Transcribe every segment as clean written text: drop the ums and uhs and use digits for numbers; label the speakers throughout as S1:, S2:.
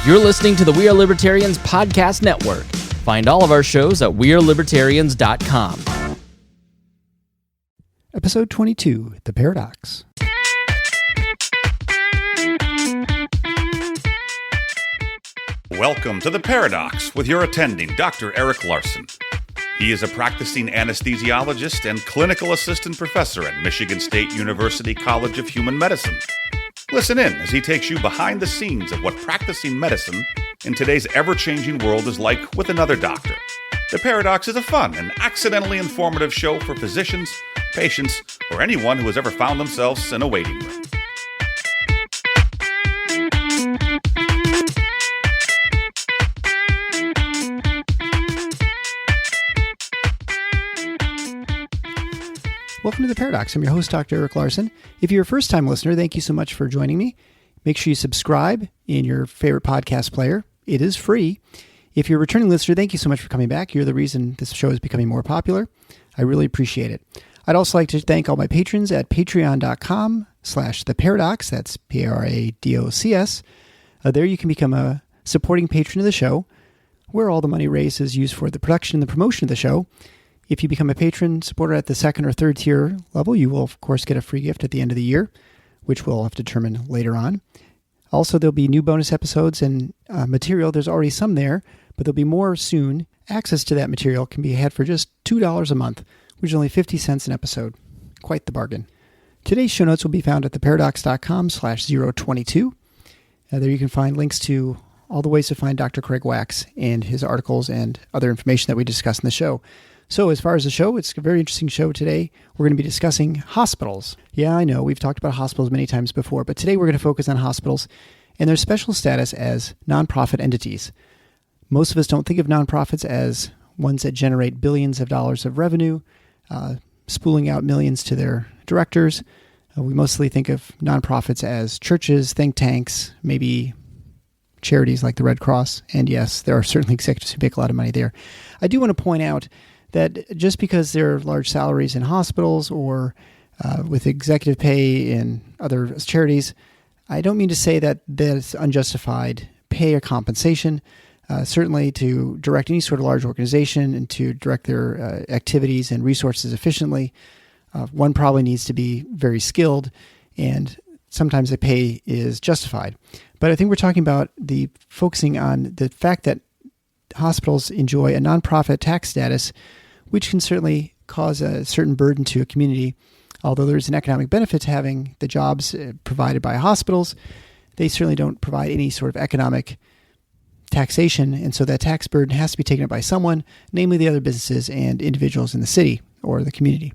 S1: You're listening to the We Are Libertarians podcast network. Find all of our shows at wearelibertarians.com.
S2: Episode 22, The Paradox.
S3: Welcome to The Paradox with your attending, Dr. Eric Larson. He is a practicing anesthesiologist and clinical assistant professor at Michigan State University College of Human Medicine. Listen in as he takes you behind the scenes of what practicing medicine in today's ever-changing world is like with another doctor. The Paradox is a fun and accidentally informative show for physicians, patients, or anyone who has ever found themselves in a waiting room.
S2: Welcome to The Paradox. I'm your host, Dr. Eric Larson. If you're a first-time listener, thank you so much for joining me. Make sure you subscribe in your favorite podcast player. It is free. If you're a returning listener, thank you so much for coming back. You're the reason this show is becoming more popular. I really appreciate it. I'd also like to thank all my patrons at patreon.com/theparadox. That's Paradocs. There you can become a supporting patron of the show, where all the money raised is used for the production and the promotion of the show. If you become a patron supporter at the second or third tier level, you will, of course, get a free gift at the end of the year, which we'll have to determine later on. Also, there'll be new bonus episodes and material. There's already some there, but there'll be more soon. Access to that material can be had for just $2 a month, which is only 50 cents an episode. Quite the bargain. Today's show notes will be found at theparadox.com/022. There you can find links to all the ways to find Dr. Craig Wax and his articles and other information that we discuss in the show. So as far as the show, it's a very interesting show today. We're going to be discussing hospitals. Yeah, I know, we've talked about hospitals many times before, but today we're going to focus on hospitals and their special status as nonprofit entities. Most of us don't think of nonprofits as ones that generate billions of dollars of revenue, spooling out millions to their directors. We mostly think of nonprofits as churches, think tanks, maybe charities like the Red Cross. And yes, there are certainly executives who make a lot of money there. I do want to point out that just because there are large salaries in hospitals or with executive pay in other charities, I don't mean to say that that's unjustified pay or compensation. Certainly to direct any sort of large organization and to direct their activities and resources efficiently, one probably needs to be very skilled, and sometimes the pay is justified. But I think we're talking about focusing on the fact that hospitals enjoy a nonprofit tax status, which can certainly cause a certain burden to a community. Although there's an economic benefit to having the jobs provided by hospitals, they certainly don't provide any sort of economic taxation, and so that tax burden has to be taken up by someone, namely the other businesses and individuals in the city or the community.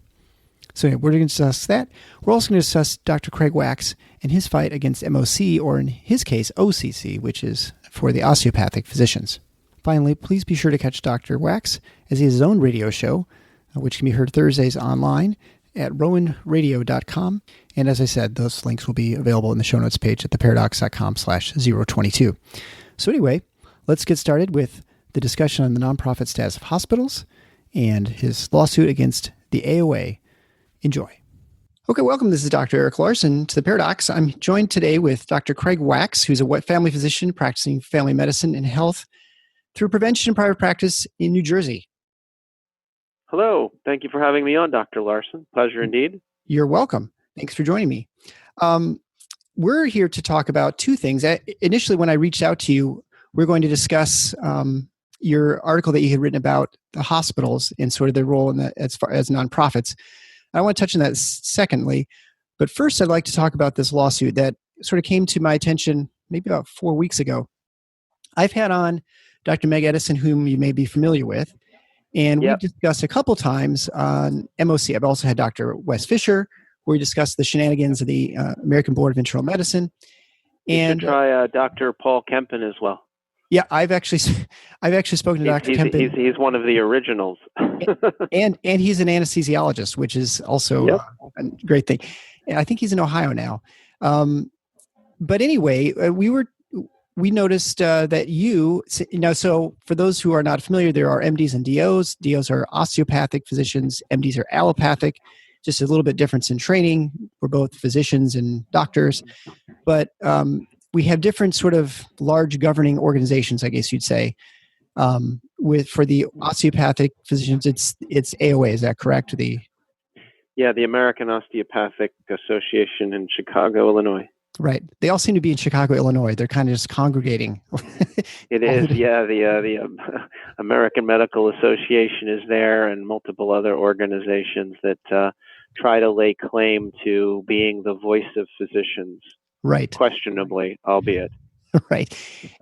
S2: So yeah, we're going to discuss that. We're also going to discuss Dr. Craig Wax and his fight against MOC, or in his case, OCC, which is for the osteopathic physicians. Finally, please be sure to catch Dr. Wax as he has his own radio show, which can be heard Thursdays online at rowanradio.com. And as I said, those links will be available in the show notes page at theparadox.com/022. So anyway, let's get started with the discussion on the nonprofit status of hospitals and his lawsuit against the AOA. Enjoy. Okay, welcome. This is Dr. Eric Larson to The Paradox. I'm joined today with Dr. Craig Wax, who's a family physician practicing family medicine and health through prevention and private practice in New Jersey.
S4: Hello. Thank you for having me on, Dr. Larson. Pleasure indeed.
S2: You're welcome. Thanks for joining me. We're here to talk about two things. Initially, when I reached out to you, we're going to discuss your article that you had written about the hospitals and sort of their role in as far as nonprofits. I want to touch on that secondly, but first I'd like to talk about this lawsuit that sort of came to my attention maybe about 4 weeks ago. I've had on Dr. Meg Edison, whom you may be familiar with, and we've discussed a couple times on MOC. I've also had Dr. Wes Fisher, where we discussed the shenanigans of the American Board of Internal Medicine. And
S4: you should try Dr. Paul Kempen as well.
S2: Yeah, I've actually spoken to Dr. Kempen.
S4: He's one of the originals.
S2: and he's an anesthesiologist, which is also a great thing. And I think he's in Ohio now. But anyway, we noticed that so for those who are not familiar, there are MDs and DOs. DOs are osteopathic physicians. MDs are allopathic. Just a little bit difference in training. We're both physicians and doctors. But we have different sort of large governing organizations, I guess you'd say. For the osteopathic physicians, it's AOA. Is that correct?
S4: The American Osteopathic Association in Chicago, Illinois.
S2: Right. They all seem to be in Chicago, Illinois. They're kind of just congregating.
S4: It is, yeah. The American Medical Association is there, and multiple other organizations that try to lay claim to being the voice of physicians.
S2: Right.
S4: Questionably, albeit.
S2: Right.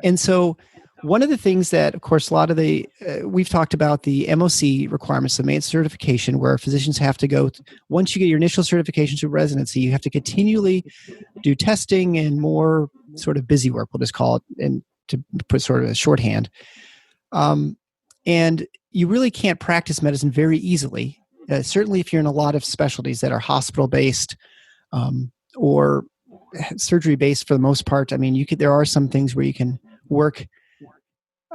S2: And so one of the things that, of course, a lot of we've talked about the MOC requirements, the maintenance certification, where physicians have to go, once you get your initial certification to residency, you have to continually do testing and more sort of busy work, we'll just call it, and to put sort of a shorthand. And you really can't practice medicine very easily, certainly if you're in a lot of specialties that are hospital-based or surgery-based for the most part. I mean, there are some things where you can work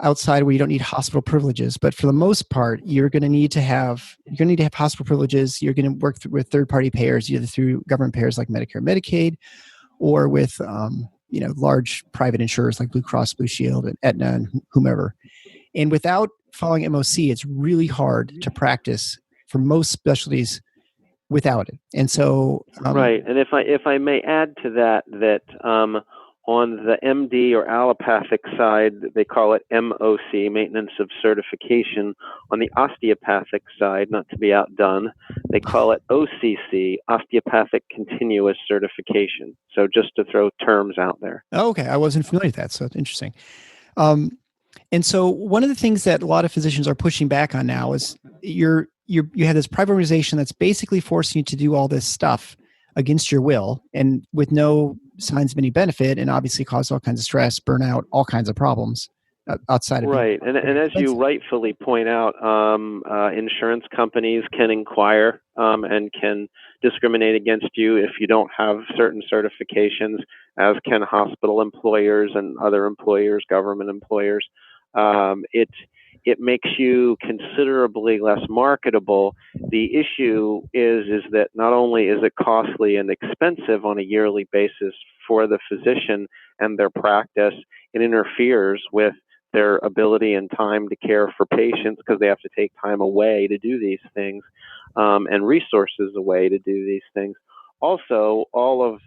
S2: outside where you don't need hospital privileges, but for the most part, you're going to need to have hospital privileges. You're going to work with third-party payers, either through government payers like Medicare, Medicaid, or with large private insurers like Blue Cross Blue Shield and Aetna and whomever. And without following MOC, it's really hard to practice for most specialties without it. And so,
S4: right. And if I may add to that, on the MD or allopathic side, they call it MOC, Maintenance of Certification. On the osteopathic side, not to be outdone, they call it OCC, Osteopathic Continuous Certification. So just to throw terms out there.
S2: Oh, okay. I wasn't familiar with that, so it's interesting. And so one of the things that a lot of physicians are pushing back on now is you have this private organization that's basically forcing you to do all this stuff against your will and with no signs of any benefit, and obviously cause all kinds of stress, burnout, all kinds of problems outside of
S4: right. And as you rightfully point out, insurance companies can inquire and can discriminate against you if you don't have certain certifications, as can hospital employers and other employers, government employers. It makes you considerably less marketable. The issue is that not only is it costly and expensive on a yearly basis for the physician and their practice, it interferes with their ability and time to care for patients because they have to take time away to do these things and resources away to do these things. Also, all of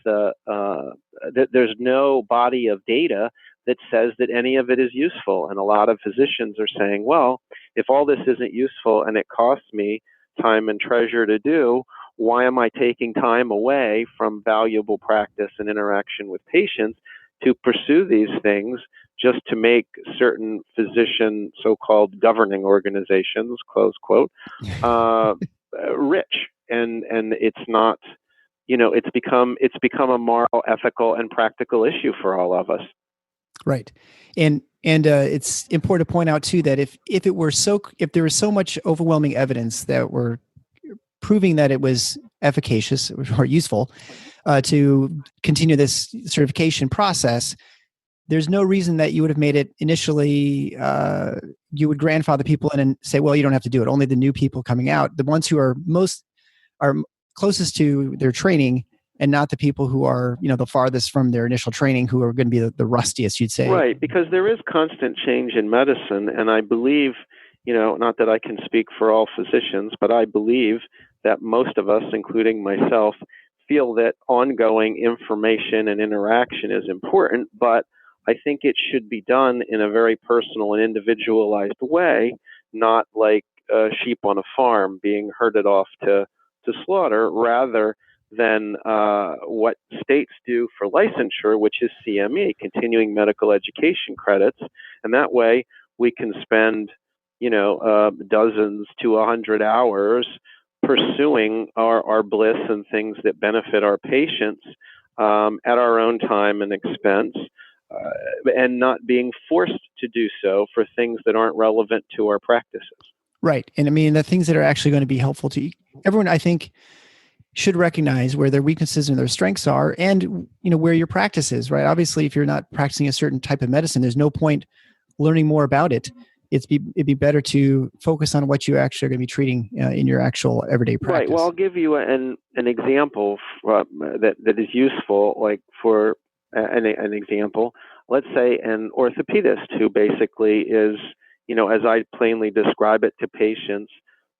S4: there's no body of data that says that any of it is useful. And a lot of physicians are saying, well, if all this isn't useful and it costs me time and treasure to do, why am I taking time away from valuable practice and interaction with patients to pursue these things just to make certain physician so-called governing organizations, close quote, rich? And it's not, it's become a moral, ethical, and practical issue for all of us.
S2: Right. And it's important to point out too that if there was so much overwhelming evidence that were proving that it was efficacious or useful to continue this certification process, there's no reason that you would have made it initially, you would grandfather people in and say, well, you don't have to do it. Only the new people coming out, the ones who are closest to their training, and not the people who are, the farthest from their initial training, who are going to be the rustiest, you'd say.
S4: Right, because there is constant change in medicine, and I believe, not that I can speak for all physicians, but I believe that most of us, including myself, feel that ongoing information and interaction is important, but I think it should be done in a very personal and individualized way, not like sheep on a farm being herded off to slaughter, rather than what states do for licensure, which is CME, continuing medical education credits. And that way we can spend, dozens to 100 hours pursuing our bliss and things that benefit our patients at our own time and expense, and not being forced to do so for things that aren't relevant to our practices.
S2: Right. And I mean, the things that are actually going to be helpful to everyone, I think, should recognize where their weaknesses and their strengths are, and where your practice is, right? Obviously, if you're not practicing a certain type of medicine, there's no point learning more about it. It'd be better to focus on what you actually are going to be treating in your actual everyday practice.
S4: Right. Well, I'll give you an example that is useful. Like for an example. Let's say an orthopedist who basically is, as I plainly describe it to patients,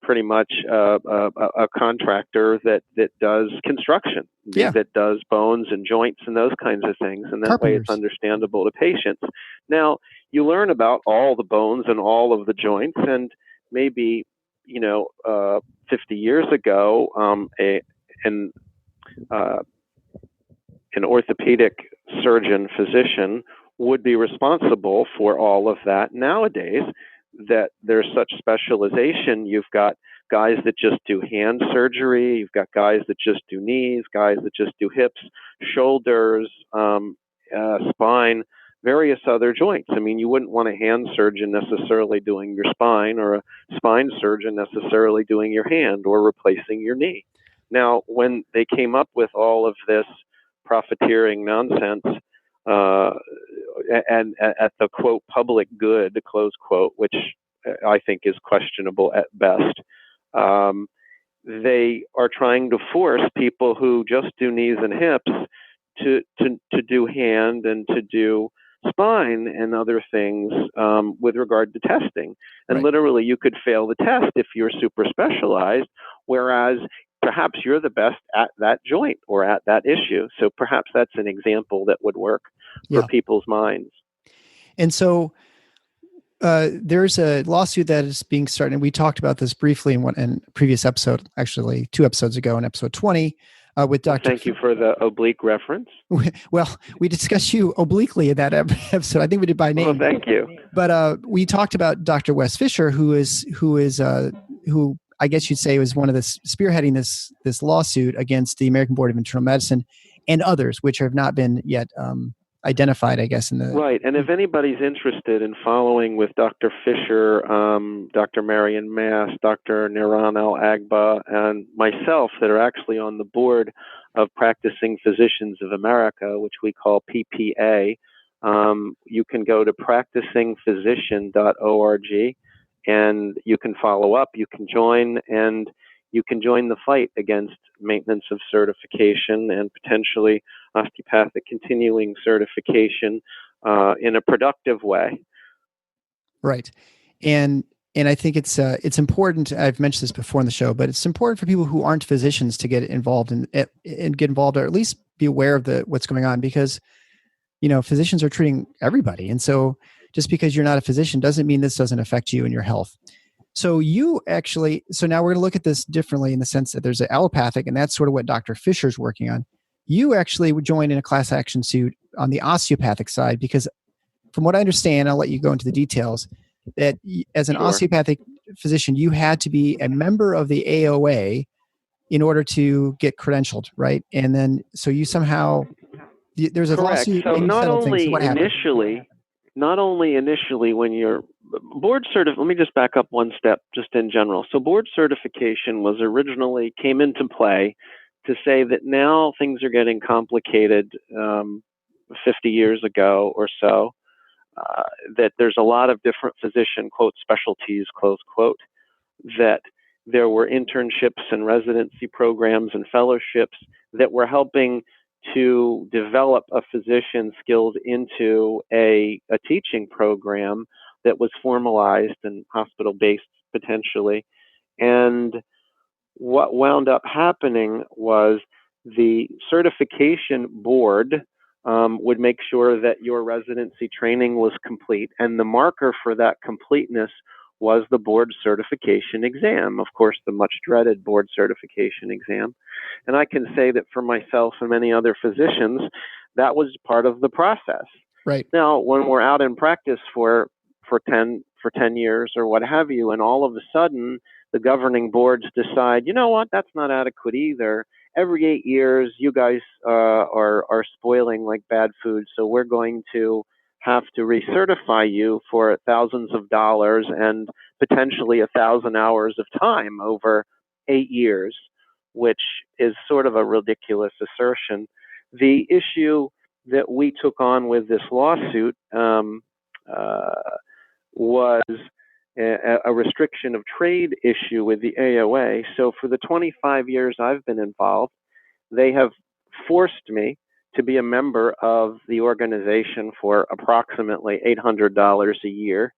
S4: pretty much a contractor that does construction,
S2: Yeah.
S4: that does bones and joints and those kinds of things. And that way it's understandable to patients. Now, you learn about all the bones and all of the joints, and maybe, 50 years ago, an orthopedic surgeon physician would be responsible for all of that. Nowadays, that there's such specialization, you've got guys that just do hand surgery, you've got guys that just do knees, guys that just do hips, shoulders, spine, various other joints. I mean, you wouldn't want a hand surgeon necessarily doing your spine, or a spine surgeon necessarily doing your hand or replacing your knee. Now, when they came up with all of this profiteering nonsense, and at the quote public good, close quote, which I think is questionable at best, they are trying to force people who just do knees and hips to do hand and to do spine and other things with regard to testing. And literally, you could fail the test if you're super specialized, whereas perhaps you're the best at that joint or at that issue. So perhaps that's an example that would work for people's minds.
S2: And so there's a lawsuit that is being started, and we talked about this briefly in a previous episode, actually 2 episodes ago, in episode 20, with Dr.
S4: Thank you for the oblique reference.
S2: Well, we discussed you obliquely in that episode. I think we did by name.
S4: Oh, thank you.
S2: But we talked about Dr. Wes Fisher, who I guess you'd say was one of the spearheading this lawsuit against the American Board of Internal Medicine and others, which have not been yet identified, I guess.
S4: Right. And if anybody's interested in following with Dr. Fisher, Dr. Marion Mass, Dr. Niran Al-Agba, and myself, that are actually on the board of Practicing Physicians of America, which we call PPA, you can go to practicingphysician.org, and you can follow up, you can join, and you can join the fight against maintenance of certification and potentially osteopathic continuing certification in a productive way. Right.
S2: And I think it's important. I've mentioned this before in the show, but it's important for people who aren't physicians to get involved or at least be aware of what's going on, because, physicians are treating everybody. And so just because you're not a physician doesn't mean this doesn't affect you and your health. So now we're going to look at this differently in the sense that there's an allopathic, and that's sort of what Dr. Fisher's working on. You actually would join in a class action suit on the osteopathic side, because from what I understand, I'll let you go into the details, that as an osteopathic physician, you had to be a member of the AOA in order to get credentialed, right? And then, so you somehow, there's a lawsuit.
S4: So not only initially when you're board certified, let me just back up one step just in general. So board certification came into play to say that now things are getting complicated 50 years ago or so, that there's a lot of different physician, quote, specialties, close quote, that there were internships and residency programs and fellowships that were helping to develop a physician skilled into a teaching program that was formalized and hospital-based potentially. And what wound up happening was the certification board would make sure that your residency training was complete, and the marker for that completeness was the board certification exam, of course, the much dreaded board certification exam. And I can say that for myself and many other physicians, that was part of the process.
S2: Right.
S4: Now, when we're out in practice for 10 years or what have you, and all of a sudden the governing boards decide, you know what, that's not adequate either. Every 8 years, you guys are spoiling like bad food, so we're going to have to recertify you for thousands of dollars and potentially 1,000 hours of time over 8 years, which is sort of a ridiculous assertion. The issue that we took on with this lawsuit was a restriction of trade issue with the AOA. So for the 25 years I've been involved, they have forced me to be a member of the organization for approximately $800 a year.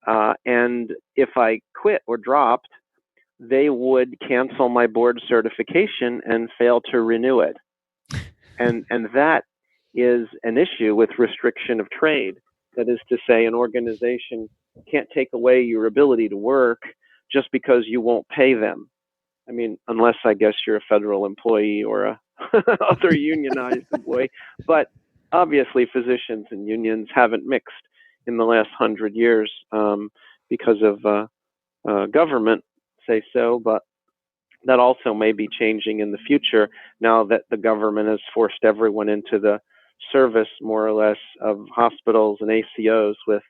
S4: And if I quit or dropped, they would cancel my board certification and fail to renew it. And that is an issue with restriction of trade. That is to say, an organization can't take away your ability to work just because you won't pay them. I mean, unless I guess you're a federal employee or a other unionized employee. But obviously, physicians and unions haven't mixed in the last 100 years because of government, say so. But that also may be changing in the future now that the government has forced everyone into the service, more or less, of hospitals and ACOs with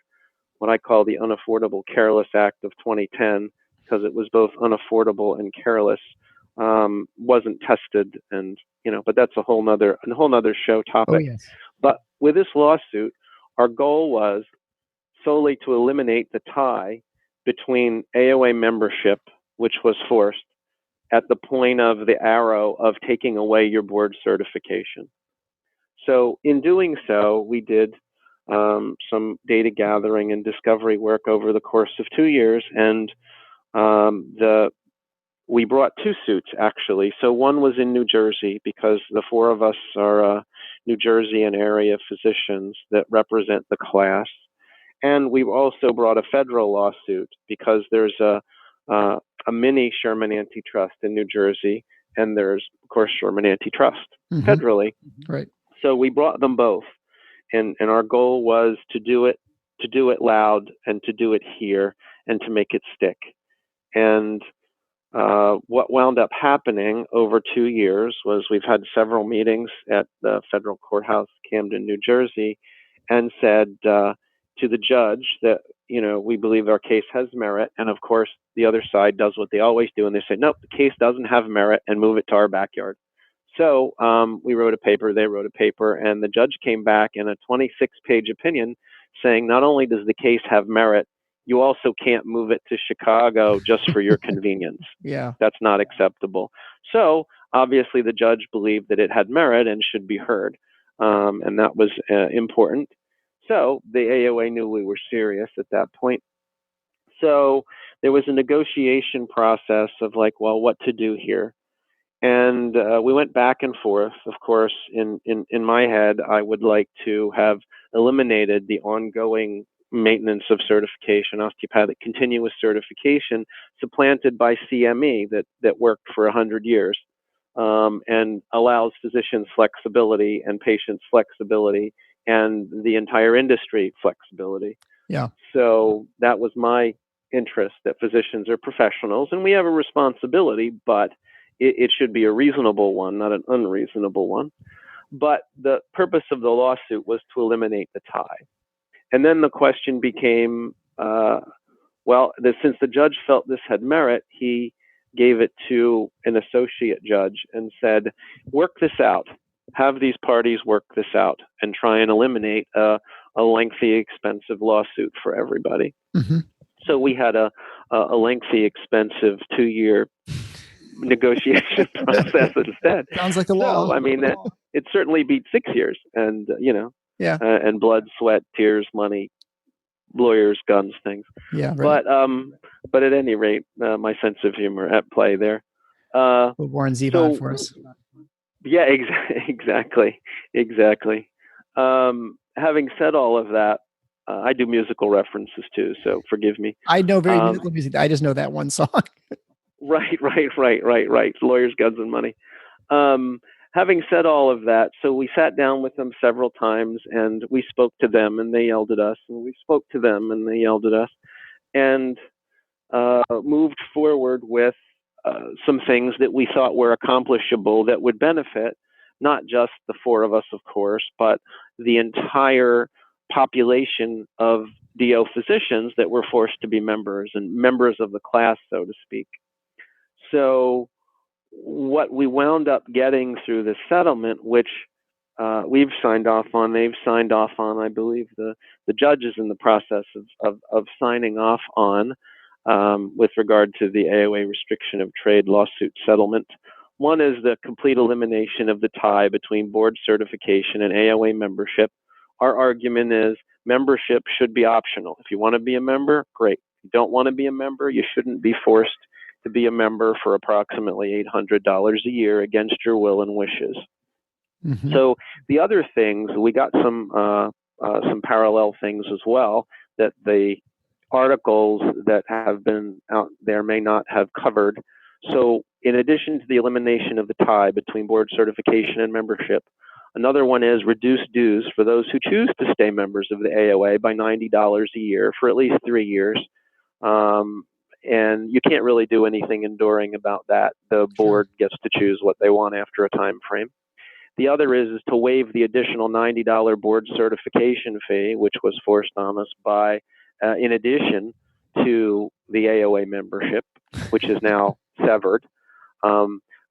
S4: what I call the Unaffordable Careless Act of 2010, because it was both unaffordable and careless, wasn't tested, and but that's a whole nother show topic.
S2: Oh, yes.
S4: But with this lawsuit, our goal was solely to eliminate the tie between AOA membership, which was forced, at the point of the arrow of taking away your board certification. So in doing so, we did some data gathering and discovery work over the course of 2 years, and we brought two suits, actually. So one was in New Jersey, because the four of us are New Jersey and area physicians that represent the class. And we also brought a federal lawsuit because there's a mini Sherman antitrust in New Jersey, and there's, of course, Sherman antitrust federally.
S2: Right.
S4: So we brought them both, and our goal was to do it loud and to do it here and to make it stick. And what wound up happening over 2 years was we've had several meetings at the federal courthouse, Camden, New Jersey, and said to the judge that, we believe our case has merit. And of course, the other side does what they always do. And they say, nope, the case doesn't have merit, and move it to our backyard. So we wrote a paper, they wrote a paper, and the judge came back in a 26-page opinion saying, not only does the case have merit, you also can't move it to Chicago just for your convenience.
S2: Yeah.
S4: That's not acceptable. So obviously the judge believed that it had merit and should be heard. And that was important. So the AOA knew we were serious at that point. So there was a negotiation process of like, well, what to do here. And we went back and forth. Of course, in my head, I would like to have eliminated the ongoing maintenance of certification, osteopathic continuous certification, supplanted by CME that worked for 100 years and allows physicians flexibility and patients flexibility and the entire industry flexibility.
S2: Yeah.
S4: So that was my interest, that physicians are professionals and we have a responsibility, but it should be a reasonable one, not an unreasonable one. But the purpose of the lawsuit was to eliminate the tie. And then the question became, since the judge felt this had merit, he gave it to an associate judge and said, work this out. Have these parties work this out and try and eliminate a lengthy, expensive lawsuit for everybody.
S2: Mm-hmm.
S4: So we had a lengthy, expensive 2-year negotiation process instead.
S2: Sounds like the law.
S4: So, I mean, it certainly beat 6 years, and
S2: yeah,
S4: and blood, sweat, tears, money, lawyers, guns, things.
S2: Yeah, right.
S4: But at any rate, my sense of humor at play there.
S2: Warren Zevon for us.
S4: Yeah, exactly. Having said all of that, I do musical references too, so forgive me.
S2: I know very little music. I just know that one song.
S4: Right. Lawyers, guns, and money. Having said all of that, so we sat down with them several times and we spoke to them and they yelled at us, and we spoke to them and they yelled at us, and moved forward with some things that we thought were accomplishable that would benefit not just the four of us, of course, but the entire population of DO physicians that were forced to be members and members of the class, so to speak. So what we wound up getting through the settlement, which we've signed off on, they've signed off on, I believe the judge is in the process of signing off on with regard to the AOA restriction of trade lawsuit settlement, One is the complete elimination of the tie between board certification and AOA membership. Our argument is membership should be optional. If you want to be a member, great. If you don't want to be a member, you shouldn't be forced to be a member for approximately $800 a year against your will and wishes. Mm-hmm. So the other things, we got some parallel things as well that the articles that have been out there may not have covered. So in addition to the elimination of the tie between board certification and membership, another one is reduced dues for those who choose to stay members of the AOA by $90 a year for at least 3 years. And you can't really do anything enduring about that. The board gets to choose what they want after a time frame. The other is to waive the additional $90 board certification fee, which was forced on us by, in addition to the AOA membership, which is now severed.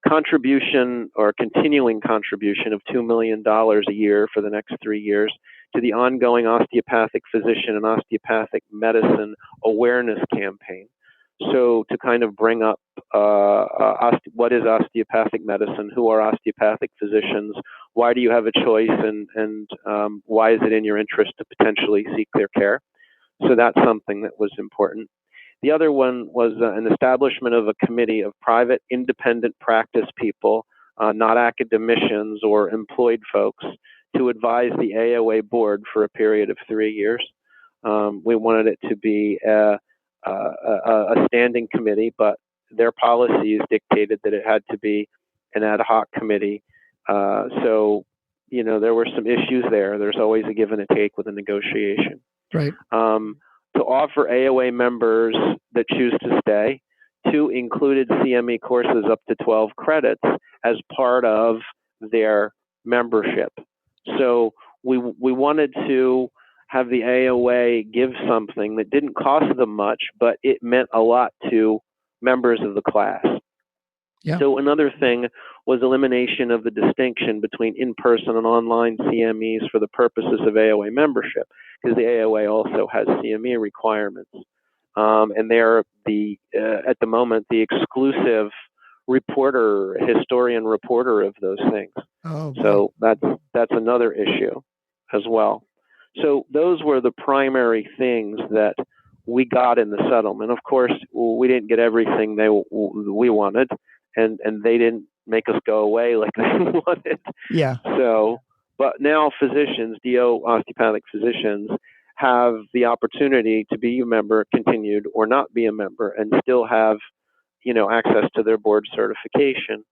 S4: Contribution or continuing contribution of $2 million a year for the next 3 years to the ongoing osteopathic physician and osteopathic medicine awareness campaign. So to kind of bring up what is osteopathic medicine, who are osteopathic physicians, why do you have a choice, and why is it in your interest to potentially seek their care? So that's something that was important. The other one was an establishment of a committee of private independent practice people, not academicians or employed folks, to advise the AOA board for a period of 3 years. We wanted it to be a standing committee, but their policies dictated that it had to be an ad hoc committee. So, there were some issues there. There's always a give and a take with a negotiation.
S2: Right.
S4: To offer AOA members that choose to stay 2 included CME courses up to 12 credits as part of their membership. So we wanted to have the AOA give something that didn't cost them much, but it meant a lot to members of the class. Yeah. So another thing was elimination of the distinction between in-person and online CMEs for the purposes of AOA membership, because the AOA also has CME requirements. And they're at the moment, the exclusive historian reporter of those things. Oh, so that's another issue as well. So those were the primary things that we got in the settlement. Of course, we didn't get everything we wanted, and they didn't make us go away like they wanted. Yeah. So, but now physicians, DO osteopathic physicians, have the opportunity to be a member, continued, or not be a member, and still have, access to their board certification.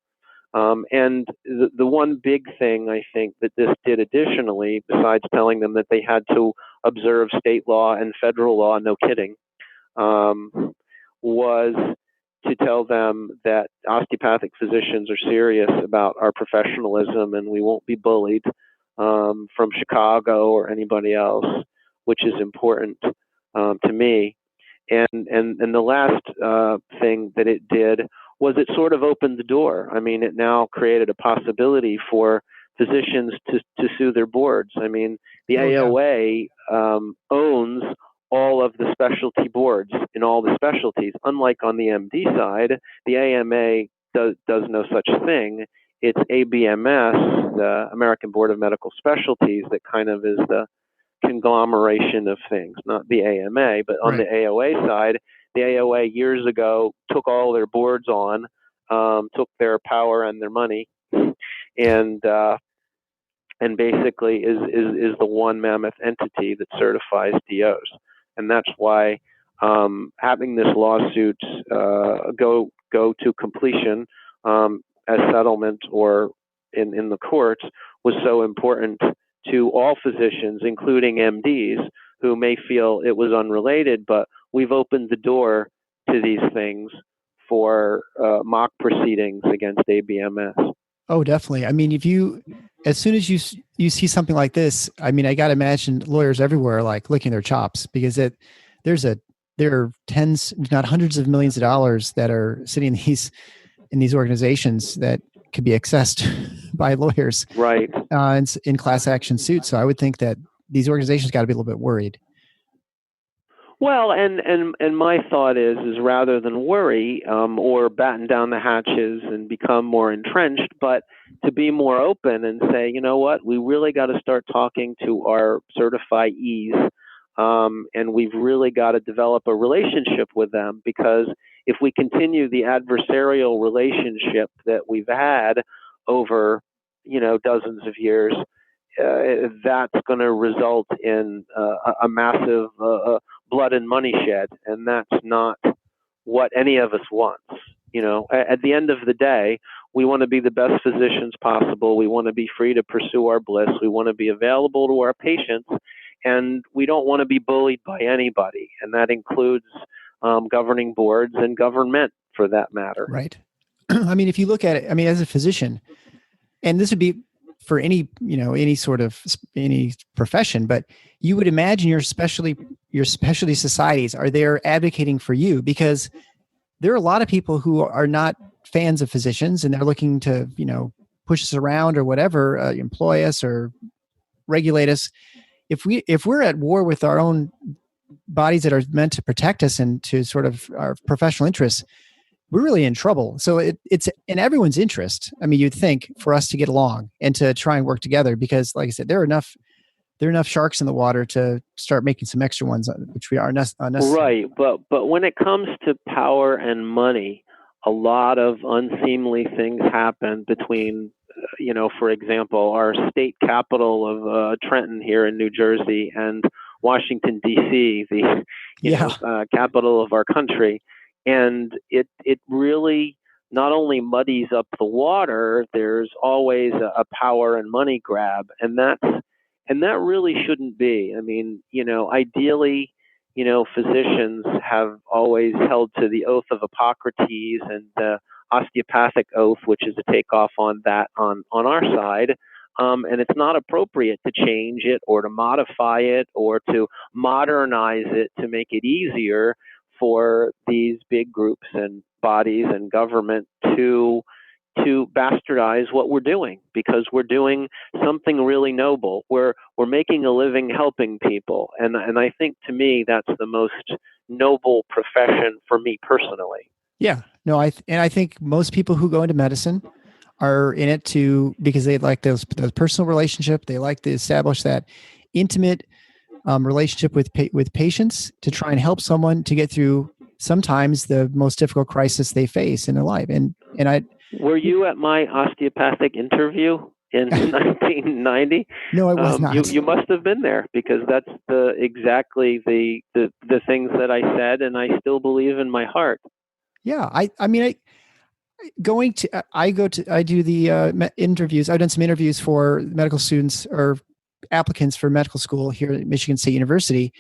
S4: And the one big thing I think that this did additionally, besides telling them that they had to observe state law and federal law, no kidding, was to tell them that osteopathic physicians are serious about our professionalism and we won't be bullied from Chicago or anybody else, which is important to me. And the last thing that it did was it sort of opened the door. I mean, it now created a possibility for physicians to sue their boards. I mean, the AOA owns all of the specialty boards in all the specialties. Unlike on the MD side, the AMA does no such thing. It's ABMS, the American Board of Medical Specialties, that kind of is the conglomeration of things, not the AMA. But on the AOA side, the AOA years ago took all their boards on, took their power and their money, and basically is the one mammoth entity that certifies DOs. And that's why having this lawsuit go to completion as settlement or in the courts was so important to all physicians, including MDs, who may feel it was unrelated, but we've opened the door to these things for mock proceedings against ABMS.
S2: Oh, definitely. I mean, as soon as you see something like this, I mean, I got to imagine lawyers everywhere are like licking their chops, because there are tens, if not hundreds of millions of dollars that are sitting in these organizations that could be accessed by lawyers, right? In class action suits. So I would think that these organizations got to be a little bit worried.
S4: Well, and my thought is rather than worry or batten down the hatches and become more entrenched, but to be more open and say, you know what, we really got to start talking to our certifiees, and we've really got to develop a relationship with them, because if we continue the adversarial relationship that we've had over, dozens of years, that's going to result in a massive blood and money shed, and that's not what any of us wants. At the end of the day, we want to be the best physicians possible. We want to be free to pursue our bliss. We want to be available to our patients, and we don't want to be bullied by anybody, and that includes governing boards and government, for that matter.
S2: Right. I mean, if you look at it, I mean, as a physician, and this would be for any any profession, but you would imagine your specialty societies are there advocating for you, because there are a lot of people who are not fans of physicians, and they're looking to, push us around or whatever, employ us or regulate us. If we're at war with our own bodies that are meant to protect us and to sort of our professional interests, we're really in trouble. So it's in everyone's interest, I mean, you'd think, for us to get along and to try and work together, because, like I said, there are enough sharks in the water to start making some extra ones, which we are unnecessary.
S4: Right, but when it comes to power and money, a lot of unseemly things happen between, for example, our state capital of Trenton here in New Jersey and Washington, D.C., the capital of our country. And it really not only muddies up the water, there's always a power and money grab, and that really shouldn't be. I mean, ideally, physicians have always held to the oath of Hippocrates and the osteopathic oath, which is a takeoff on that on our side. And it's not appropriate to change it or to modify it or to modernize it to make it easier for these big groups and bodies and government to bastardize what we're doing, because we're doing something really noble. We're making a living helping people, and I think, to me, that's the most noble profession for me personally.
S2: Yeah, no, I think most people who go into medicine are in it because they like those personal relationship. They like to establish that intimate relationship with patients, to try and help someone to get through sometimes the most difficult crisis they face in their life. And
S4: were you at my osteopathic interview in 1990?
S2: No, I was not.
S4: You must have been there, because that's exactly the things that I said, and I still believe in my heart.
S2: Yeah, I do the interviews. I've done some interviews for medical students or applicants for medical school here at Michigan State University.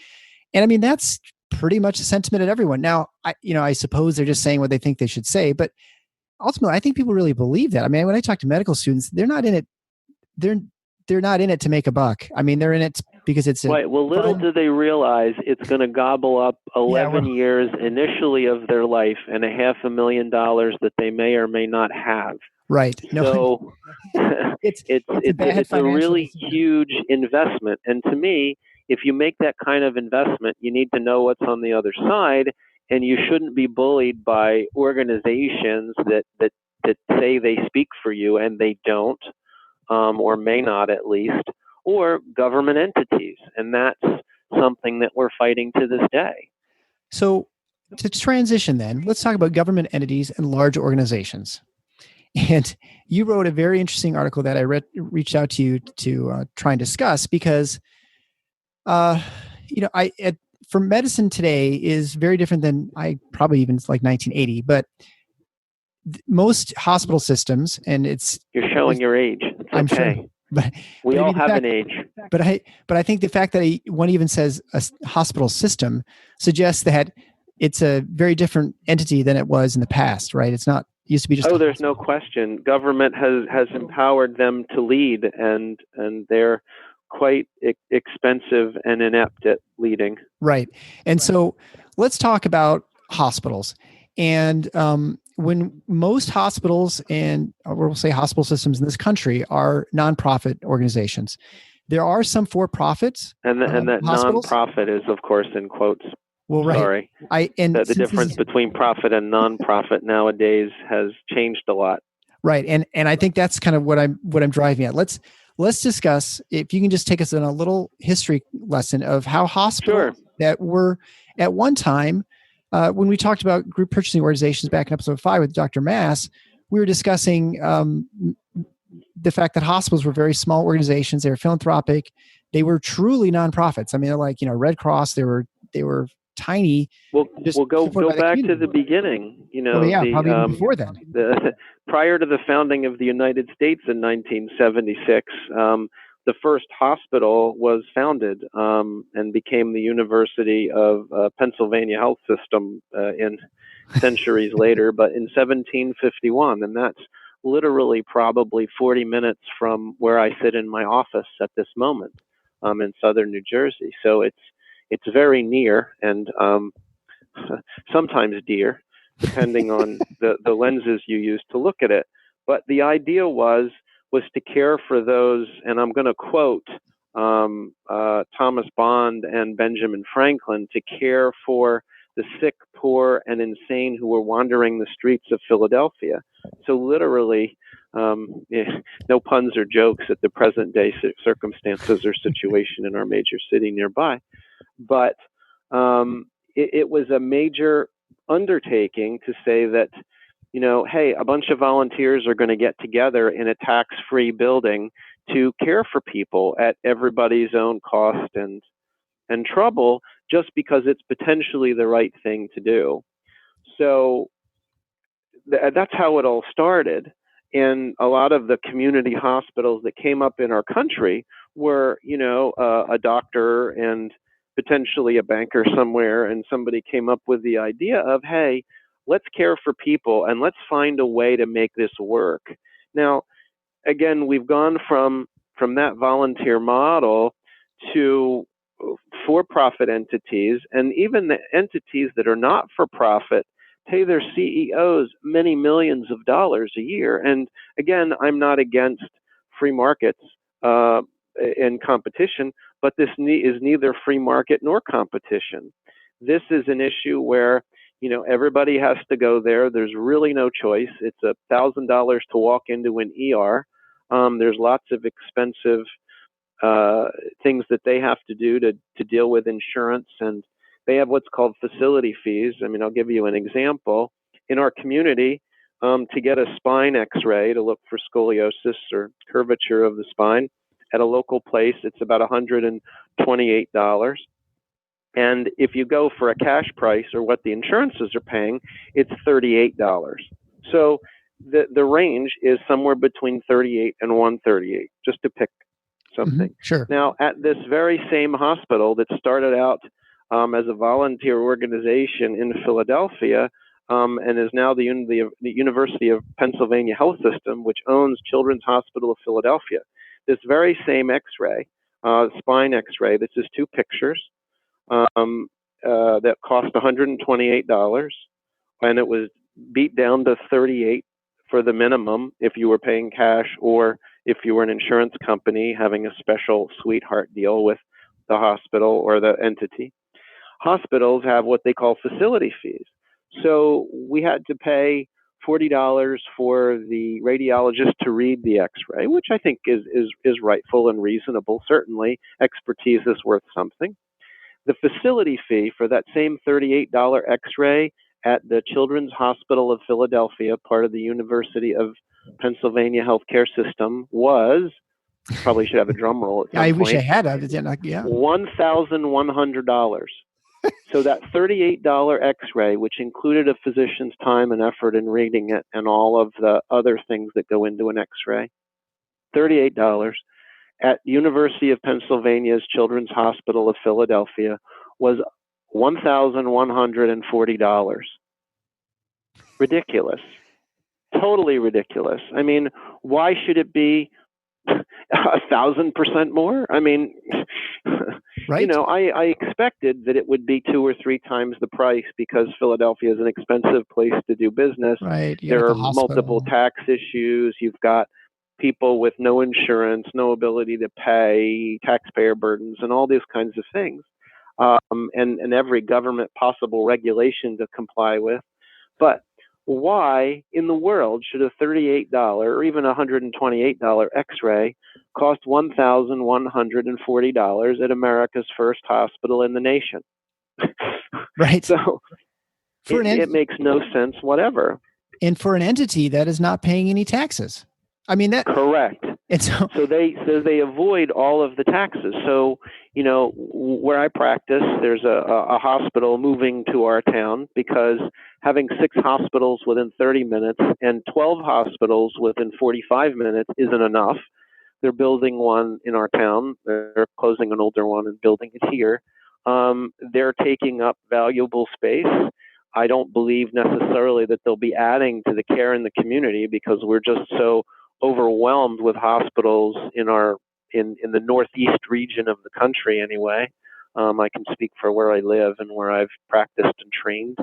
S2: And I mean, that's pretty much the sentiment of everyone. Now, I suppose they're just saying what they think they should say, but ultimately, I think people really believe that. I mean, when I talk to medical students, they're not in it. They're not in it to make a buck. I mean, they're in it because it's
S4: right. Well, little do they realize it's going to gobble up 11 years initially of their life and $500,000 that they may or may not have.
S2: Right. No,
S4: so it's a really huge investment. And to me, if you make that kind of investment, you need to know what's on the other side, and you shouldn't be bullied by organizations that say they speak for you and they don't, or may not at least, or government entities. And that's something that we're fighting to this day.
S2: So to transition then, let's talk about government entities and large organizations. And you wrote a very interesting article that I reached out to you to try and discuss, because, for medicine today is very different than probably even like 1980, but most hospital systems, and
S4: you're showing your age. It's
S2: I'm
S4: okay.
S2: sure, but
S4: we all have an age.
S2: But I think the fact that one even says a hospital system suggests that it's a very different entity than it was in the past, right? It's not. Used to be just.
S4: Oh, there's no question. Government has empowered them to lead, and they're quite expensive and inept at leading.
S2: Right. And so let's talk about hospitals. And when most hospitals and we'll say hospital systems in this country are nonprofit organizations, there are some for-profits.
S4: And that
S2: hospitals.
S4: nonprofit is, of course, in quotes.
S2: Well, right.
S4: Sorry. The difference between profit and non-profit nowadays has changed a lot.
S2: Right. And I think that's kind of what I'm driving at. Let's discuss, if you can just take us on a little history lesson of how hospitals that were at one time, when we talked about group purchasing organizations back in episode 5 with Dr. Mass, we were discussing the fact that hospitals were very small organizations. They were philanthropic. They were truly nonprofits. I mean, like, Red Cross, they were tiny.
S4: We'll go back to the beginning.
S2: Probably even before then.
S4: Prior to the founding of the United States in 1976, the first hospital was founded and became the University of Pennsylvania Health System in centuries later, but in 1751, and that's literally probably 40 minutes from where I sit in my office at this moment in southern New Jersey. So it's very near and sometimes dear, depending on the lenses you use to look at it. But the idea was to care for those, and I'm going to quote Thomas Bond and Benjamin Franklin, to care for the sick, poor, and insane who were wandering the streets of Philadelphia. So literally, no puns or jokes at the present day circumstances or situation in our major city nearby. But it was a major undertaking to say that, hey, a bunch of volunteers are going to get together in a tax-free building to care for people at everybody's own cost and trouble, just because it's potentially the right thing to do. So that's how it all started. And a lot of the community hospitals that came up in our country were, a doctor and potentially a banker somewhere, and somebody came up with the idea of, hey, let's care for people and let's find a way to make this work. Now, again, we've gone from that volunteer model to for-profit entities, and even the entities that are not for-profit pay their CEOs many millions of dollars a year. And again, I'm not against free markets and competition, but this is neither free market nor competition. This is an issue where, everybody has to go there. There's really no choice. It's $1,000 to walk into an ER. There's lots of expensive things that they have to do to deal with insurance, and they have what's called facility fees. I mean, I'll give you an example. In our community, to get a spine x-ray to look for scoliosis or curvature of the spine at a local place, it's about $128. And if you go for a cash price, or what the insurances are paying, it's $38. So the range is somewhere between $38 and $138, just to pick something.
S2: Mm-hmm. Sure.
S4: Now, at this very same hospital that started out as a volunteer organization in Philadelphia, and is now the University of Pennsylvania Health System, which owns Children's Hospital of Philadelphia. This very same X-ray, spine X-ray, this is 2 pictures, that cost $128, and it was beat down to $38 for the minimum if you were paying cash, or if you were an insurance company having a special sweetheart deal with the hospital or the entity. Hospitals have what they call facility fees. So we had to pay $40 for the radiologist to read the X-ray, which I think is rightful and reasonable. Certainly, expertise is worth something. The facility fee for that same $38 X-ray at the Children's Hospital of Philadelphia, part of the University of Pennsylvania Healthcare System, was, probably should have a drum roll at some point,
S2: wish I had. Yeah.
S4: $1,100. So that $38 X-ray, which included a physician's time and effort in reading it and all of the other things that go into an X-ray, $38 at University of Pennsylvania's Children's Hospital of Philadelphia was $1,140. Ridiculous. Totally ridiculous. I mean, why should it be 1,000% more? I mean,
S2: right.
S4: I expected that it would be 2 or 3 times the price, because Philadelphia is an expensive place to do business.
S2: Right.
S4: There are multiple tax issues. You've got people with no insurance, no ability to pay, taxpayer burdens, and all these kinds of things. and every government possible regulation to comply with. But why in the world should a $38 or even $128 X-ray cost $1,140 at America's first hospital in the nation?
S2: Right.
S4: So it makes no sense whatever.
S2: And for an entity that is not paying any taxes. I mean, that
S4: correct.
S2: And
S4: so they avoid all of the taxes. So, where I practice, there's a hospital moving to our town because having 6 hospitals within 30 minutes and 12 hospitals within 45 minutes isn't enough. They're building one in our town. They're closing an older one and building it here. They're taking up valuable space. I don't believe necessarily that they'll be adding to the care in the community because we're just so overwhelmed with hospitals in the northeast region of the country anyway. I can speak for where I live and where I've practiced and trained.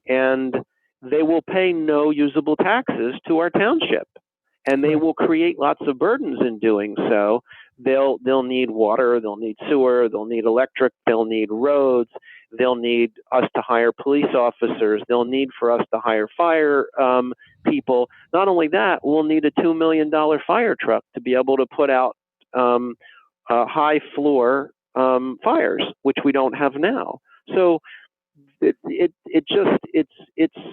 S4: And they will pay no usable taxes to our township. And they will create lots of burdens in doing so. They'll need water, they'll need sewer, they'll need electric, they'll need roads, they'll need us to hire police officers, they'll need for us to hire fire people. Not only that, we'll need a $2 million fire truck to be able to put out high floor fires, which we don't have now. So it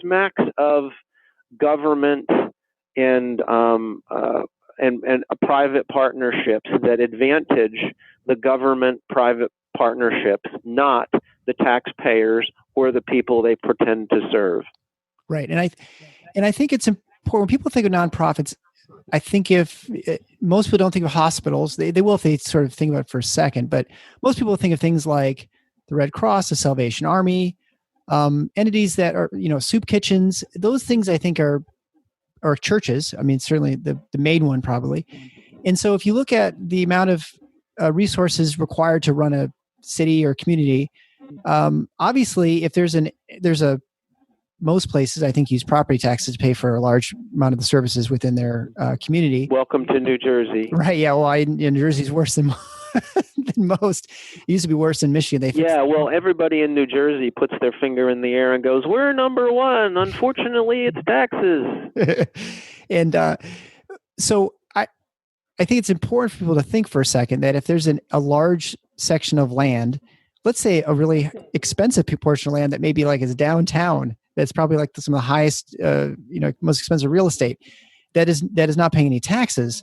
S4: smacks of government and private partnerships that advantage the government-private partnerships, not the taxpayers or the people they pretend to serve.
S2: Right, and I think it's important when people think of nonprofits. I think if most people don't think of hospitals, they will if they sort of think about it for a second. But most people think of things like the Red Cross, the Salvation Army, entities that are soup kitchens. Those things I think are churches. I mean, certainly the main one probably. And so if you look at the amount of resources required to run a city or community, obviously if most places I think use property taxes to pay for a large amount of the services within their community.
S4: Welcome to New Jersey.
S2: Right. Yeah. Well, New Jersey's worse than most. It used to be worse in Michigan.
S4: Well, everybody in New Jersey puts their finger in the air and goes, "We're number one. Unfortunately, it's taxes."
S2: And so I think it's important for people to think for a second that if there's a large section of land, let's say a really expensive portion of land that maybe like is downtown, that's probably like some of the highest, most expensive real estate, that is not paying any taxes.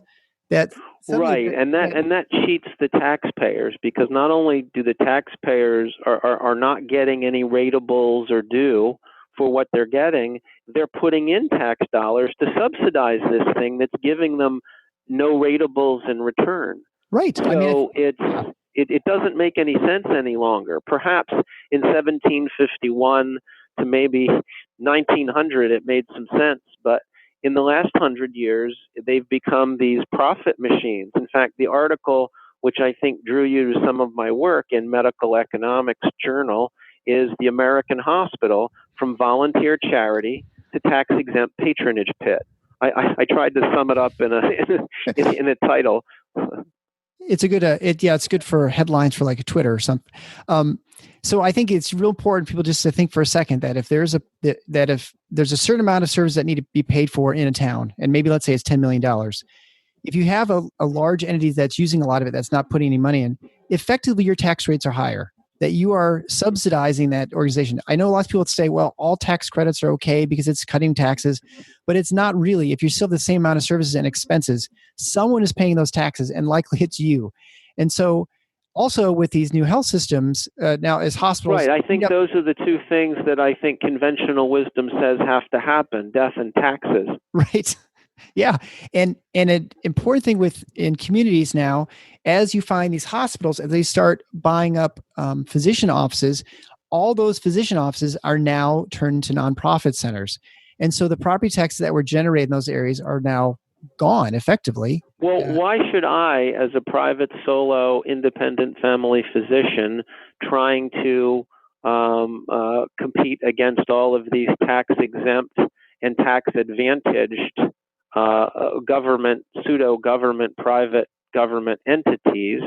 S4: Right, and that cheats the taxpayers because not only do the taxpayers are not getting any ratables or due for what they're getting, they're putting in tax dollars to subsidize this thing that's giving them no ratables in return.
S2: Right.
S4: So it doesn't make any sense any longer. Perhaps in 1751 to maybe 1900 it made some sense, but in the last 100 years, they've become these profit machines. In fact, the article, which I think drew you to some of my work in Medical Economics Journal, is The American Hospital from Volunteer Charity to Tax-Exempt Patronage Pit. I tried to sum it up in a title.
S2: It's a good, it's good for headlines for like a Twitter or something. So I think it's real important for people just to think for a second that if there's a certain amount of services that need to be paid for in a town, and maybe let's say it's $10 million, if you have a large entity that's using a lot of it, that's not putting any money in, effectively your tax rates are higher, that you are subsidizing that organization. I know lots of people would say, well, all tax credits are okay because it's cutting taxes, but it's not really. If you still have the same amount of services and expenses, someone is paying those taxes and likely it's you. And so also with these new health systems, now as hospitals...
S4: Right, I think those are the two things that I think conventional wisdom says have to happen, death and taxes.
S2: Right. Yeah. And an important thing in communities now, as you find these hospitals, as they start buying up physician offices, all those physician offices are now turned into nonprofit centers. And so the property taxes that were generated in those areas are now gone effectively.
S4: Well, why should I, as a private solo independent family physician, trying to compete against all of these tax-exempt and tax-advantaged government, pseudo-government, private government entities,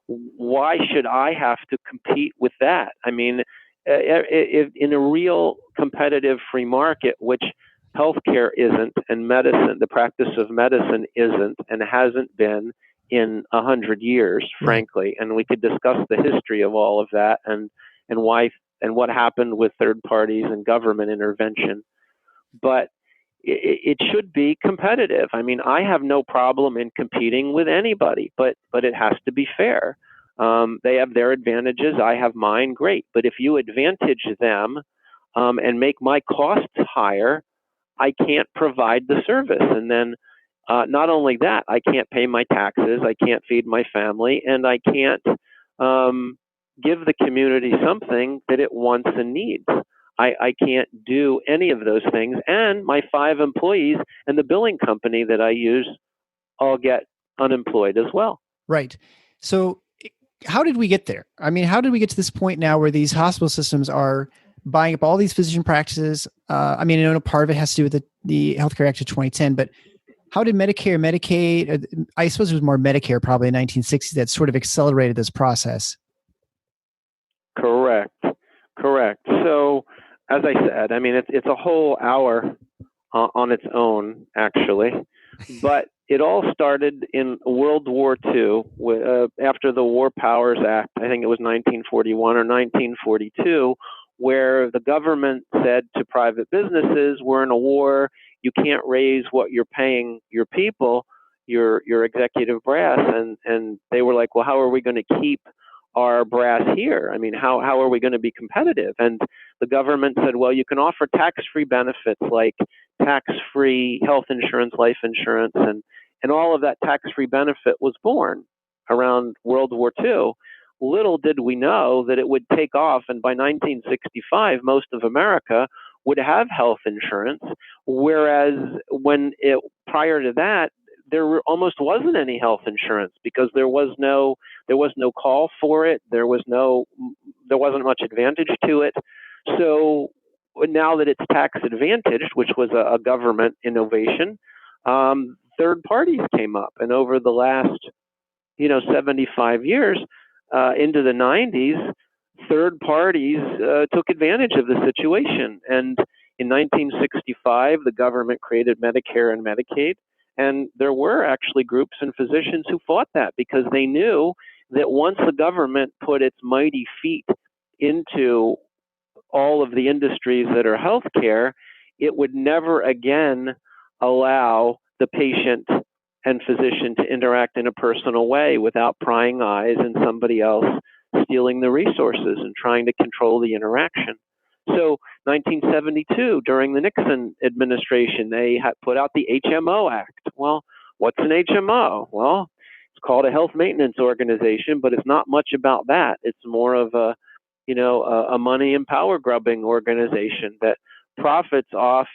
S4: why should I have to compete with that? I mean, in a real competitive free market, which healthcare isn't, and medicine, the practice of medicine isn't, and hasn't been in 100 years, frankly. And we could discuss the history of all of that and why and what happened with third parties and government intervention. But it should be competitive. I mean, I have no problem in competing with anybody, but it has to be fair. They have their advantages. I have mine. Great. But if you advantage them and make my costs higher, I can't provide the service. And then not only that, I can't pay my taxes. I can't feed my family, and I can't give the community something that it wants and needs. I can't do any of those things. And my 5 employees and the billing company that I use all get unemployed as well.
S2: Right. So how did we get there? I mean, how did we get to this point now where these hospital systems are buying up all these physician practices? I mean, I know part of it has to do with the Healthcare Act of 2010, but how did Medicare, Medicaid, I suppose it was more Medicare probably in the 1960s that sort of accelerated this process?
S4: Correct. So, as I said, I mean, it's a whole hour on its own, actually. But it all started in World War II, after the War Powers Act. I think it was 1941 or 1942, where the government said to private businesses, we're in a war, you can't raise what you're paying your people, your executive brass. And they were like, well, how are we going to keep our brass here? I mean, how are we going to be competitive? And the government said, well, you can offer tax-free benefits like tax-free health insurance, life insurance, and all of that tax-free benefit was born around World War II. Little did we know that it would take off, and by 1965, most of America would have health insurance, whereas prior to that, there almost wasn't any health insurance because there was no call for it. There wasn't much advantage to it. So now that it's tax advantaged, which was a government innovation, third parties came up, and over the last 75 years into the 90s, third parties took advantage of the situation. And in 1965, the government created Medicare and Medicaid. And there were actually groups and physicians who fought that because they knew that once the government put its mighty feet into all of the industries that are healthcare, it would never again allow the patient and physician to interact in a personal way without prying eyes and somebody else stealing the resources and trying to control the interaction. So 1972, during the Nixon administration, they had put out the HMO Act. Well, what's an HMO? Well, it's called a health maintenance organization, but it's not much about that. It's more of a money and power grubbing organization that profits off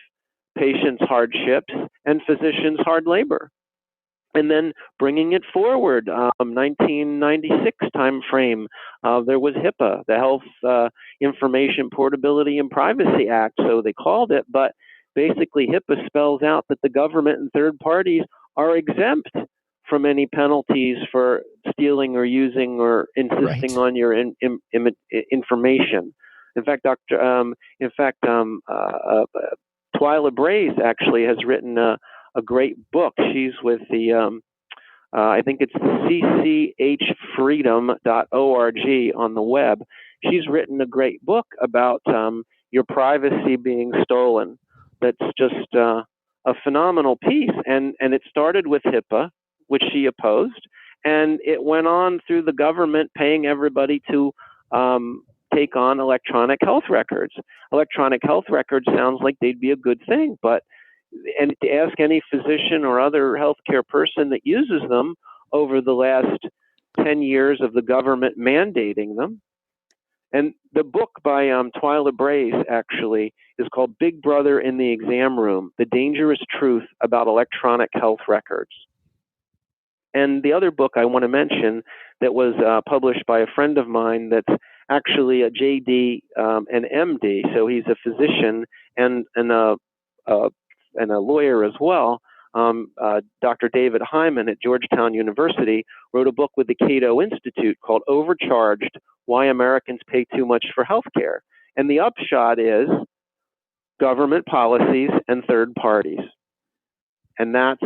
S4: patients' hardships and physicians' hard labor. And then bringing it forward, 1996 time frame, there was HIPAA, the Health Information Portability and Privacy Act, so they called it. But basically, HIPAA spells out that the government and third parties are exempt from any penalties for stealing or using or insisting on your information. In fact, Twyla Brace actually has written a great book. She's with the, I think it's cchfreedom.org on the web. She's written a great book about your privacy being stolen. That's just a phenomenal piece. And it started with HIPAA, which she opposed, and it went on through the government paying everybody to take on electronic health records. Electronic health records sounds like they'd be a good thing, and to ask any physician or other healthcare person that uses them over the last 10 years of the government mandating them. And the book by Twyla Brace actually is called Big Brother in the Exam Room, The Dangerous Truth About Electronic Health Records. And the other book I want to mention that was published by a friend of mine that's actually a JD and MD, so he's a physician and a lawyer as well, Dr. David Hyman at Georgetown University wrote a book with the Cato Institute called Overcharged: Why Americans Pay Too Much for Healthcare. And the upshot is government policies and third parties. And that's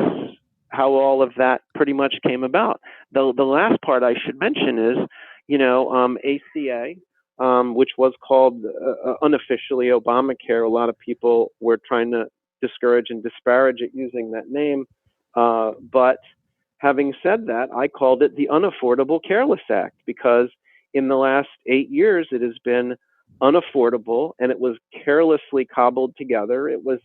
S4: how all of that pretty much came about. The last part I should mention is, ACA, which was called unofficially Obamacare. A lot of people were trying to discourage and disparage it using that name. But having said that, I called it the Unaffordable Careless Act, because in the last 8 years, it has been unaffordable, and it was carelessly cobbled together. It was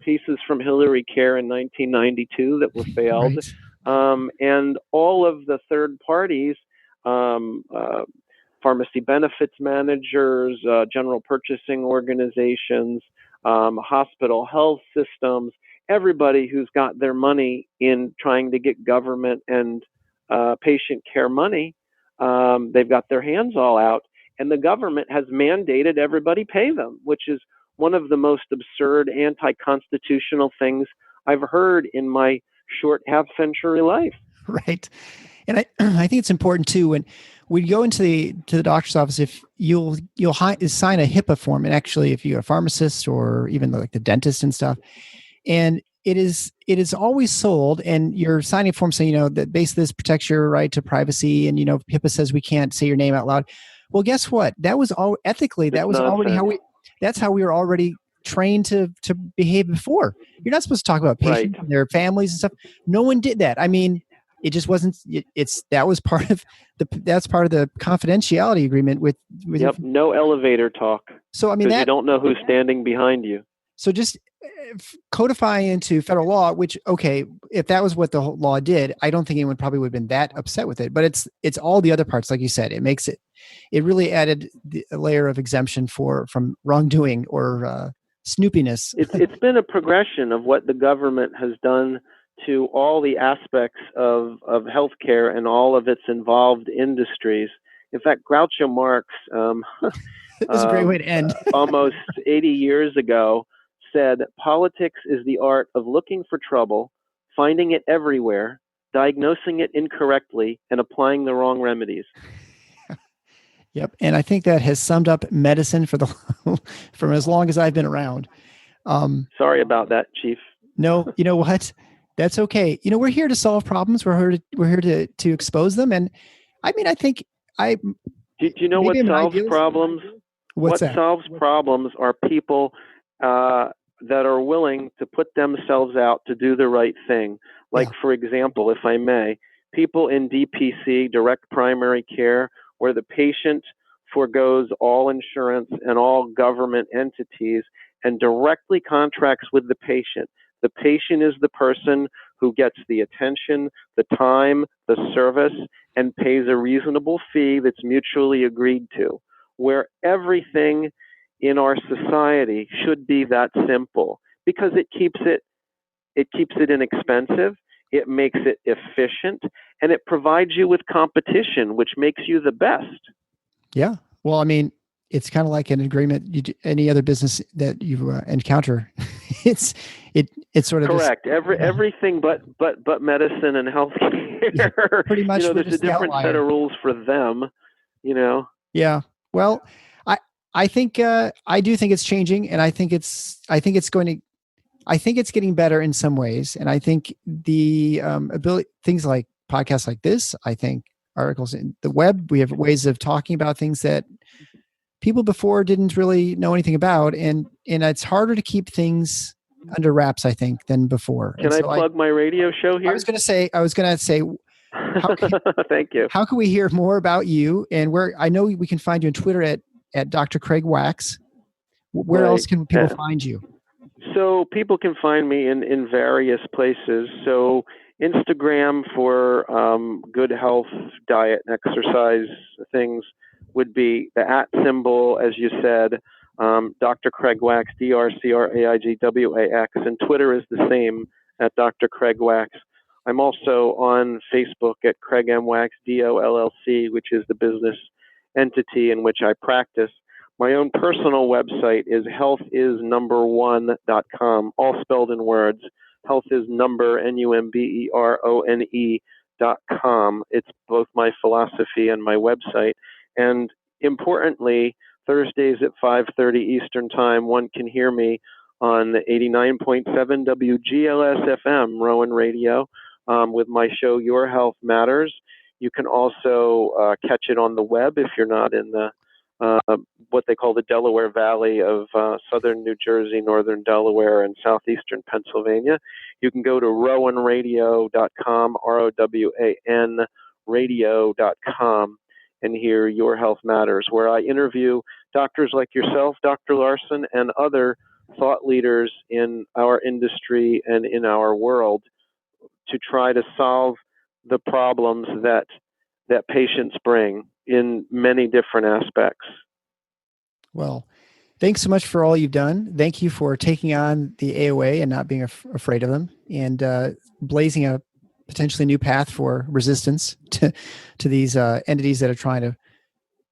S4: pieces from Hillary Care in 1992 that were failed.
S2: Right.
S4: And all of the third parties, pharmacy benefits managers, general purchasing organizations, hospital health systems, everybody who's got their money in trying to get government and patient care money, they've got their hands all out, and the government has mandated everybody pay them, which is one of the most absurd anti-constitutional things I've heard in my short half-century life.
S2: Right. And I think it's important too, when you go into the doctor's office, if you'll sign a HIPAA form, and actually if you're a pharmacist or even like the dentist and stuff, and it is always sold, and you're signing a form saying, that basically this protects your right to privacy, and HIPAA says we can't say your name out loud. Well, guess what? That was all ethically. That was already how we were already trained to behave before. You're not supposed to talk about patients and their families and stuff. No one did that. I mean, it just wasn't. That's part of the confidentiality agreement with.
S4: Yep. No elevator talk.
S2: So I mean,
S4: you don't know who's standing behind you.
S2: So just codifying into federal law, which, okay, if that was what the whole law did, I don't think anyone probably would have been that upset with it. But it's all the other parts, like you said. It really added a layer of exemption from wrongdoing or snoopiness.
S4: It's been a progression of what the government has done to all the aspects of healthcare and all of its involved industries. In fact, Groucho Marx,
S2: that's a great way to end.
S4: almost 80 years ago, said, "Politics is the art of looking for trouble, finding it everywhere, diagnosing it incorrectly, and applying the wrong remedies."
S2: Yep. And I think that has summed up medicine from as long as I've been around.
S4: Sorry about that, Chief.
S2: No, you know what? That's okay. We're here to solve problems. We're here to expose them. And I mean, I think
S4: Do you know what solves problems? What solves problems are people that are willing to put themselves out to do the right thing. Like, for example, if I may, people in DPC, direct primary care, where the patient forgoes all insurance and all government entities and directly contracts with the patient. The patient is the person who gets the attention, the time, the service, and pays a reasonable fee that's mutually agreed to, where everything in our society should be that simple, because it keeps it inexpensive, it makes it efficient, and it provides you with competition, which makes you the best.
S2: Yeah. Well, I mean, it's kind of like an agreement. Any other business that you encounter, it's sort of
S4: correct. Everything but medicine and healthcare.
S2: Yeah, pretty much.
S4: There's a different set of rules for them.
S2: Yeah. Well, I think I do think it's changing, and I think it's getting better in some ways, and I think the ability, things like podcasts like this, I think articles in the web, we have ways of talking about things that people before didn't really know anything about, and it's harder to keep things under wraps, I think, than before.
S4: Can I plug my radio show here?
S2: I was going to say.
S4: Thank you.
S2: How can we hear more about you? And I know we can find you on Twitter at Dr. Craig Wax. Where else can people find you?
S4: So people can find me in various places. So Instagram for good health, diet, and exercise things would be the @ symbol, as you said, Dr. Craig Wax, DrCraigWax, and Twitter is the same at Dr. Craig Wax. I'm also on Facebook at Craig M. Wax, DOLLC, which is the business entity in which I practice. My own personal website is healthisnumber1.com, all spelled in words. Health is number, NUMBERONE.com. It's both my philosophy and my website. And importantly, Thursdays at 5:30 Eastern Time, one can hear me on 89.7 WGLS FM, Rowan Radio, with my show, Your Health Matters. You can also catch it on the web if you're not in the what they call the Delaware Valley of southern New Jersey, northern Delaware, and southeastern Pennsylvania. You can go to rowanradio.com, ROWAN radio.com, and hear Your Health Matters, where I interview doctors like yourself, Dr. Larson, and other thought leaders in our industry and in our world to try to solve the problems that patients bring in many different aspects.
S2: Well, thanks so much for all you've done. Thank you for taking on the AOA and not being afraid of them, and blazing a potentially new path for resistance to these entities that are trying to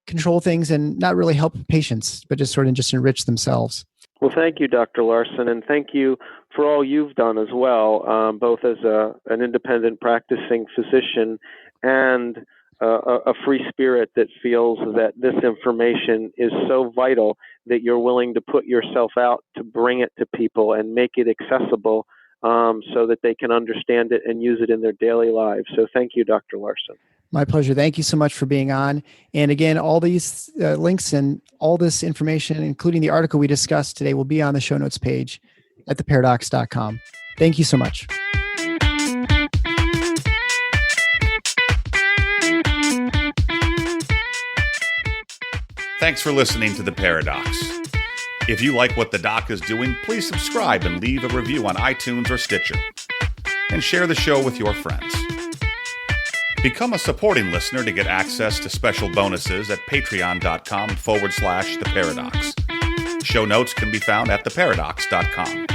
S2: control things and not really help patients, but just sort of just enrich themselves.
S4: Well, thank you, Dr. Larson, and thank you for all you've done as well, both as an independent practicing physician and a free spirit that feels that this information is so vital that you're willing to put yourself out to bring it to people and make it accessible so that they can understand it and use it in their daily lives. So thank you, Dr. Larson.
S2: My pleasure. Thank you so much for being on. And again, all these links and all this information, including the article we discussed today, will be on the show notes page at theparadox.com. Thank you so much.
S3: Thanks for listening to The Paradox. If you like what the doc is doing, please subscribe and leave a review on iTunes or Stitcher. And share the show with your friends. Become a supporting listener to get access to special bonuses at patreon.com/theparadox. Show notes can be found at theparadox.com.